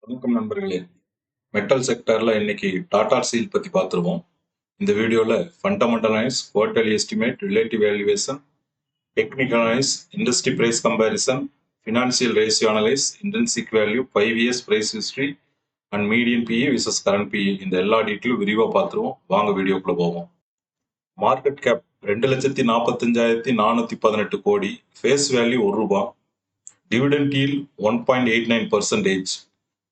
வணக்கம் நண்பர்களே. மெட்டல் செக்டர்ல இன்னைக்கு டாடா ஸ்டீல் பத்தி பார்த்துருவோம். இந்த வீடியோல fundamental analyse, quarterly estimate, relative valuation, technical analyse, industry price comparison, financial ratio analyse, intrinsic value, 5 years price history and median PE versus current PE இந்த எல்லா டீட்டெயிலும் விரிவாக பார்த்துருவோம். வாங்க வீடியோக்குள்ள போவோம். Market cap 2,45,418 crore, face value ₹1, dividend yield 1.89%,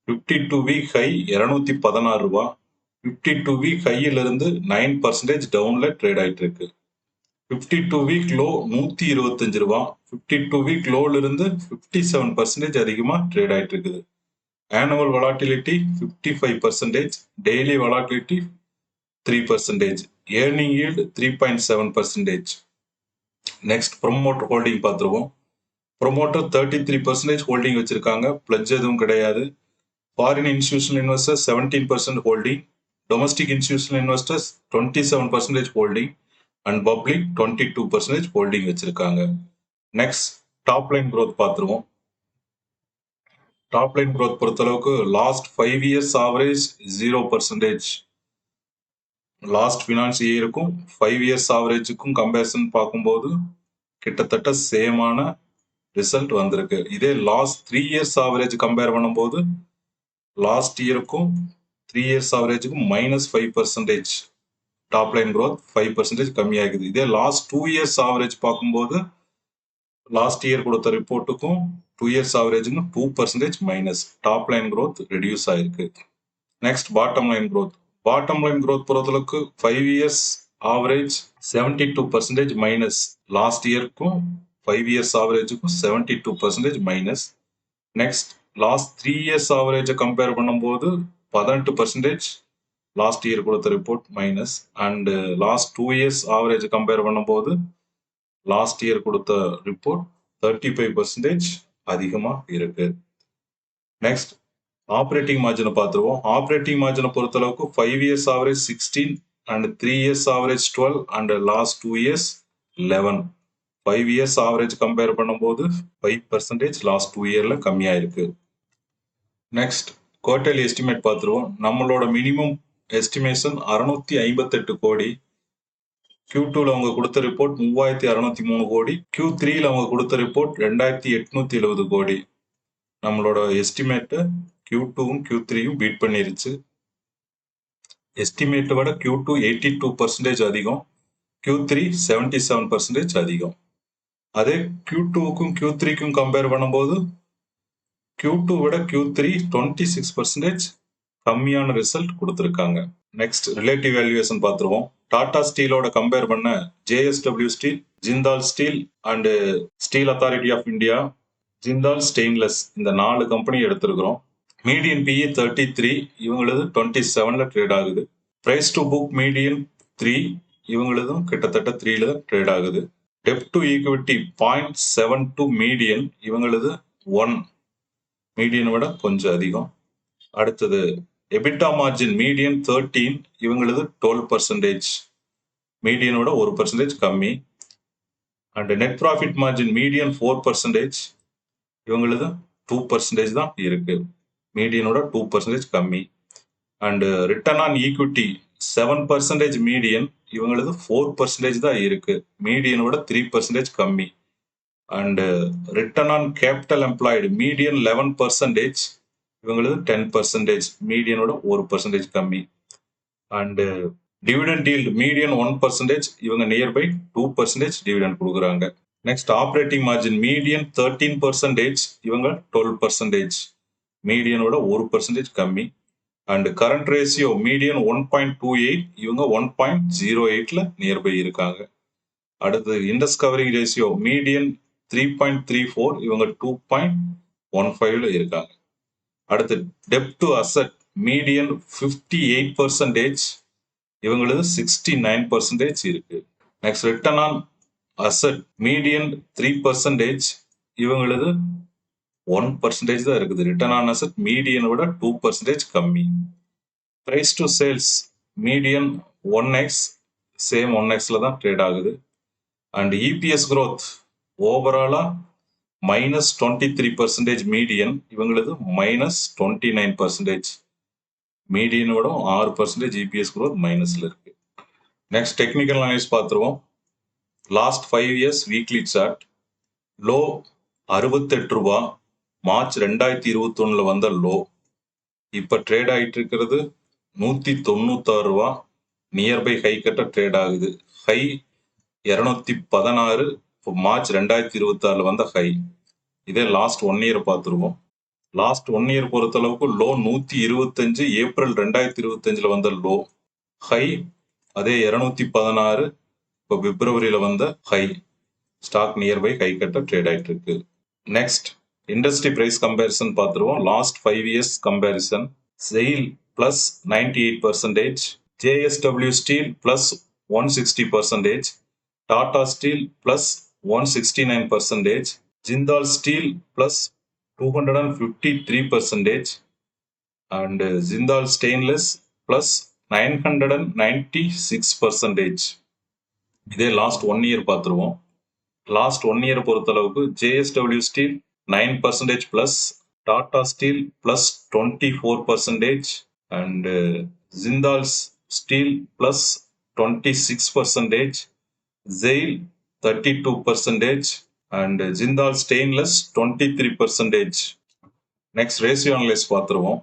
52 week high ₹216, 52 week ஹையில இருந்து 9% டவுன்ல ட்ரேட் ஆயிட்டு இருக்கு. 52 வீக் லோ ₹125, 52 வீக் லோல இருந்து 57% அதிகமா ட்ரேட் ஆயிட்டு இருக்குது. Annual volatility 55%, daily volatility 3%, earning yield 3.7%. Next promoter holding பார்த்துருவோம். ப்ரொமோட்டர் 33% ஹோல்டிங் வச்சிருக்காங்க, பிளட்ஜ் எதுவும் கிடையாது. Foreign institutional investors 17% holding, domestic institutional investors 27% holding, and public 22% holding வச்சிருக்காங்க. நெக்ஸ்ட் டாப் லைன் growth பார்த்துருவோம். டாப் லைன் growth பொறுத்தளவுக்கு last 5 years average 0%. Last finance இயருக்கும் 5 years ஆவரேஜுக்கும் comparison பார்க்கும்போது கிட்டத்தட்ட சேமான ரிசல்ட் வந்திருக்கு. இதே லாஸ்ட் 3 இயர்ஸ் ஆவரேஜ் கம்பேர் பண்ணும்போது லாஸ்ட் இயருக்கும் 3 இயர்ஸ் ஆவரேஜுக்கும் -5% டாப் லைன் growth 5% கம்மியாகுது. இதே லாஸ்ட் 2 இயர்ஸ் ஆவரேஜ் பார்க்கும்போது லாஸ்ட் இயர் கொடுத்த ரிப்போர்ட்டுக்கும் 2 இயர்ஸ் ஆவரேஜுக்கும் 2% minus top line growth reduce ஆயிருக்கு. Next bottom line growth. Bottom line growth பொறுத்தளவுக்கு 5 இயர்ஸ் ஆவரேஜ் 72% மைனஸ், லாஸ்ட் இயருக்கும் 5 இயர்ஸ் ஆவரேஜுக்கும் 72% மைனஸ். நெக்ஸ்ட் லாஸ்ட் 3 இயர்ஸ் ஆவரேஜை கம்பேர் பண்ணும்போது 18% லாஸ்ட் இயர் கொடுத்த report minus, and last 2 years average compare பண்ணும்போது last year கொடுத்த report 35% அதிகமாக இருக்கு. நெக்ஸ்ட் ஆப்ரேட்டிங் மார்ஜினை பார்த்துருவோம். ஆப்ரேட்டிங் மார்ஜினை பொறுத்தளவுக்கு 5 years average 16 and 3 years average 12 and last 2 years 11. 5 years average compare பண்ணும்போது 5% லாஸ்ட் 2 இயர்ல கம்மியாக இருக்கு. நெக்ஸ்ட் குவார்டர்லி எஸ்டிமேட் பார்த்துருவோம். நம்மளோட மினிமம் எஸ்டிமேஷன் 658 கோடி. Q2ல அவங்க கொடுத்த ரிப்போர்ட் 3603 கோடி. Q3ல அவங்க கொடுத்த ரிப்போர்ட் 2870 கோடி. நம்மளோட எஸ்டிமேட்டு Q2வும் Q3யும் பீட் பண்ணிருச்சு. எஸ்டிமேட்டை விட Q2 82% அதிகம், Q3 77% அதிகம். அதே Q2க்கும் Q3க்கும் கம்பேர் பண்ணும்போது Q2 விட Q3 26% கம்மியான ரிசல்ட் கொடுத்துருக்காங்க. நெக்ஸ்ட் ரிலேட்டிவ் வேல்யூவேஷன் பார்த்துருவோம். டாடா ஸ்டீலோட கம்பேர் பண்ண JSW steel, Jindal steel and steel authority of India, Jindal stainless இந்த 4 கம்பெனி எடுத்திருக்கிறோம். மீடியன் பிஇ 33, இவங்களது 27ல ட்ரேட் ஆகுது. பிரைஸ் டு புக் மீடியன் 3, இவங்களதும் கிட்டத்தட்ட 3ல ட்ரேட் ஆகுது. டெப்ட் டு ஈக்விட்டி 0.72 மீடியன், இவங்களது 1, மீடியனை விட கொஞ்சம் அதிகம். அடுத்தது எபிட்டா மார்ஜின் மீடியன் 13, இவங்களது 12%, மீடியனோட 1% கம்மி. அண்ட் நெட் ப்ராஃபிட் மார்ஜின் மீடியன் 4%, இவங்களது 2% தான் இருக்கு, மீடியனோட 2% கம்மி. And return on equity 7% median, இவங்களது 4% தான் இருக்கு, மீடியனோட 3% கம்மி. And return on capital employed median 11%, இவங்களது 10%, மீடியனோட 1% கம்மி. அண்ட் டிவிடெண்ட் ஈல்டு மீடியன் 1%, இவங்க நியர்பை 2% டிவிடெண்ட் கொடுக்குறாங்க. நெக்ஸ்ட் ஆப்ரேட்டிங் மார்ஜின் மீடியன் 13%, இவங்க 12%, மீடியனோட 1% கம்மி. அண்ட் கரண்ட் ரேஷியோ மீடியன் 1.28, இவங்க 1.08ல நியர்பை இருக்காங்க. அடுத்து இண்டஸ் கவரிங் ரேஷியோ மீடியன் 3.34, இவங்க 2.15ல இருக்காங்க. அடுத்து டெப்ட் டு அசெட் மீடியன் 58%, இவங்களது 69% இருக்கு. Next return on asset median 3%, இவங்களது 1% தான் இருக்குது. ரிட்டர்ன் ஆன் அசெட் மீடியனை விட 2% கம்மி. Price to sales median 1x, same 1xல தான் ட்ரேட் ஆகுது. அண்ட் இபிஎஸ் growth ஓவராலா -23% மீடியன், இவங்களது -29%. மீடியனோட 6% EPS growth மைனஸ்ல இருக்கு. நெக்ஸ்ட் டெக்னிக்கல் அனலைஸ் பார்த்துருவோம். Last 5 years weekly chart. Low 68 ரூபா, மார்ச் 2021 வந்த லோ. இப்ப ட்ரேட் ஆயிட்டு இருக்கிறது 196 ரூபா, நியர்பை ஹை கட்ட ட்ரேட் ஆகுது. ஹை 216, மார்ச் 2026 வந்த ஹை. இதே லாஸ்ட் 1 இயர் பார்த்துருவோம். லாஸ்ட் 1 இயர் பொறுத்தளவுக்கு லோ 125, ஏப்ரல் 2025 வந்த லோ. ஹை அதே 216, இப்போ பிப்ரவரியில வந்த ஹை. ஸ்டாக் நியர்பை ஹை கட்ட ட்ரேட் ஆயிட்டு இருக்கு. நெக்ஸ்ட் இண்டஸ்ட்ரி பிரைஸ் கம்பேரிசன் பார்த்துருவோம். Last 5 years comparison. Sail plus 98%, JSW steel plus 160%, Tata steel plus 169%, Jindal steel plus 253%, and Jindal stainless plus 996%. இதே லாஸ்ட் 1 இயர் பார்த்துருவோம். லாஸ்ட் 1 இயர் பொறுத்தளவுக்கு JSW steel 9% plus, Tata steel plus 24%, and Jindal steel plus 26%, ZEIL 32%, and Jindal stainless 23%. Next ratio analyse பார்த்துருவோம்.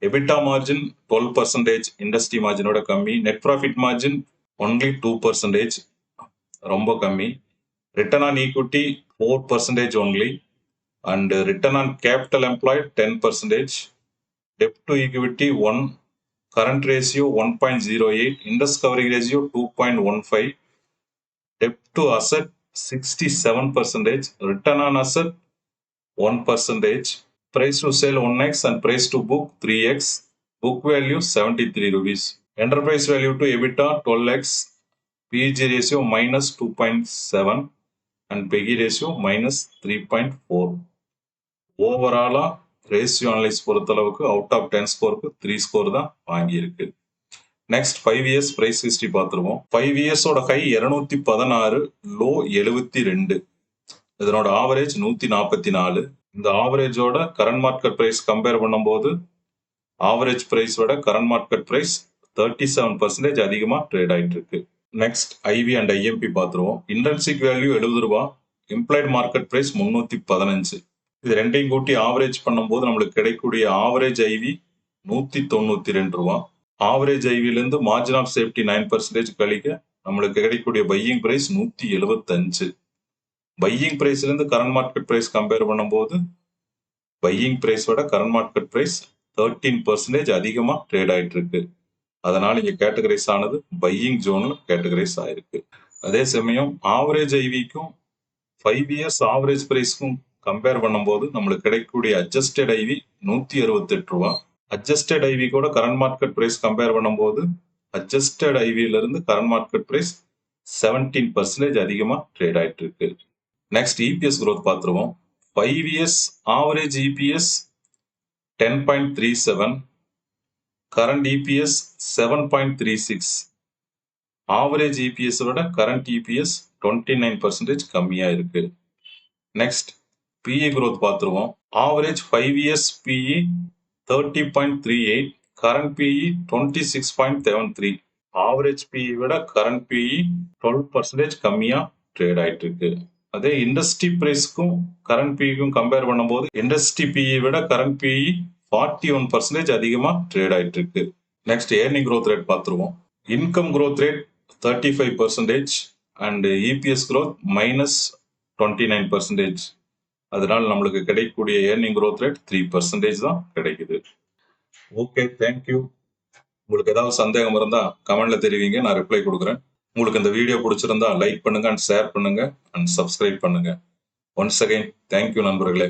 EBITDA margin 12%, industry மார்ஜினோட கம்மி. Net profit margin only 2%, ரொம்ப கம்மி. Return on equity 4% only, and return on capital employed 10%. Dept to equity 1, current ratio 1.08, interest coverage ratio 2.15, dept to asset 67%, return on asset 1%, price to sale 1x and price to book 3x, book value 73 rupees. Enterprise value to EBITDA 12x, PEG ratio -2.7 and PEGI ratio -3.4. ஓவராலா ratio analyse பொறுத்தளவுக்கு out of 10 ஸ்கோருக்கு 3 score தான் வாங்கியிருக்கு. Next 5 years price history பார்த்துருவோம். 5 இயர்ஸோட high 216, low 72, இதனோட average 144. இந்த ஆவரேஜோட current market price compare பண்ணும்போது average பிரைஸோட current market price 37% அதிகமா trade ஆயிட்டு இருக்கு. நெக்ஸ்ட் ஐவி அண்ட் ஐஎம்பி பார்த்துருவோம். இன்ட்ரின்சிக் வேல்யூ 70 ரூபா, இம்ப்ளைட் மார்க்கெட் பிரைஸ் 315. இது ரெண்டையும் கூட்டி ஆவரேஜ் பண்ணும்போது நம்மளுக்கு கிடைக்கக்கூடிய ஆவரேஜ் ஐவி 192 ரூபா. ஆவரேஜ் ஐவிலேருந்து மார்ஜின் ஆஃப் சேஃப்டி 9% கழிக்க நம்மளுக்கு கிடைக்கக்கூடிய பையிங் பிரைஸ் 175. பையிங் பிரைஸ்லேருந்து கரண்ட் மார்க்கெட் பிரைஸ் கம்பேர் பண்ணும்போது பையிங் பிரைஸோட கரண்ட் மார்க்கெட் பிரைஸ் 13% அதிகமாக ட்ரேட் ஆயிட்டு இருக்கு. அதனால இங்கே கேட்டகரைஸ் ஆனது பையிங் ஜோனில் கேட்டகரைஸ் ஆயிருக்கு. அதே சமயம் ஆவரேஜ் ஐவிக்கும் 5 இயர்ஸ் ஆவரேஜ் பிரைஸ்க்கும் கம்பேர் பண்ணும்போது நம்மளுக்கு கிடைக்கக்கூடிய அட்ஜஸ்டட் ஐவி 168 ரூபா. அட்ஜஸ்டட் ஐவி கூட கரண்ட் மார்க்கெட் பிரைஸ் கம்பேர் பண்ணும்போது அட்ஜஸ்டட் ஐவியிலிருந்து கரண்ட் மார்க்கெட் பிரைஸ் 17% அதிகமாக ட்ரேட் ஆயிட்டு இருக்கு. நெக்ஸ்ட் இபிஎஸ் growth பார்த்துருவோம். 5 years average EPS 10.37, current EPS 7.36. Average EPS விட கரண்ட் இபிஎஸ் 29% கம்மியா இருக்கு. நெக்ஸ்ட் பிஇ growth பார்த்துருவோம். Average 5 years PE 30.38, current PE 26.73. Average PE விட கரண்ட் பிஇ 12% கம்மியா ட்ரேட் ஆயிட்டு இருக்கு. அதே இண்டஸ்ட்ரி பிரைஸ்க்கும் கரண்ட் பிஇக்கும் கம்பேர் பண்ணும்போது இண்டஸ்ட்ரி பிஇ விட கரண்ட் பிஇ 41% அதிகமா ட்ரேட் ஆயிட்டு இருக்கு. நெக்ஸ்ட் ஏர்னிங் growth ரேட் பார்த்துருவோம். Income growth rate 35% and EPS growth -29%. அதனால நம்மளுக்கு கிடைக்கக்கூடிய ஏர்னிங் growth ரேட் 3% தான் கிடைக்குது. Okay, thank you. உங்களுக்கு ஏதாவது சந்தேகம் இருந்தா கமெண்ட்ல தெரிவிங்க, நான் ரிப்ளை கொடுக்குறேன். உங்களுக்கு இந்த வீடியோ பிடிச்சிருந்தா லைக் பண்ணுங்க அண்ட் ஷேர் பண்ணுங்க அண்ட் சப்ஸ்கிரைப் பண்ணுங்க. ஒன்ஸ் அகைன் தேங்க்யூ நண்பர்களே.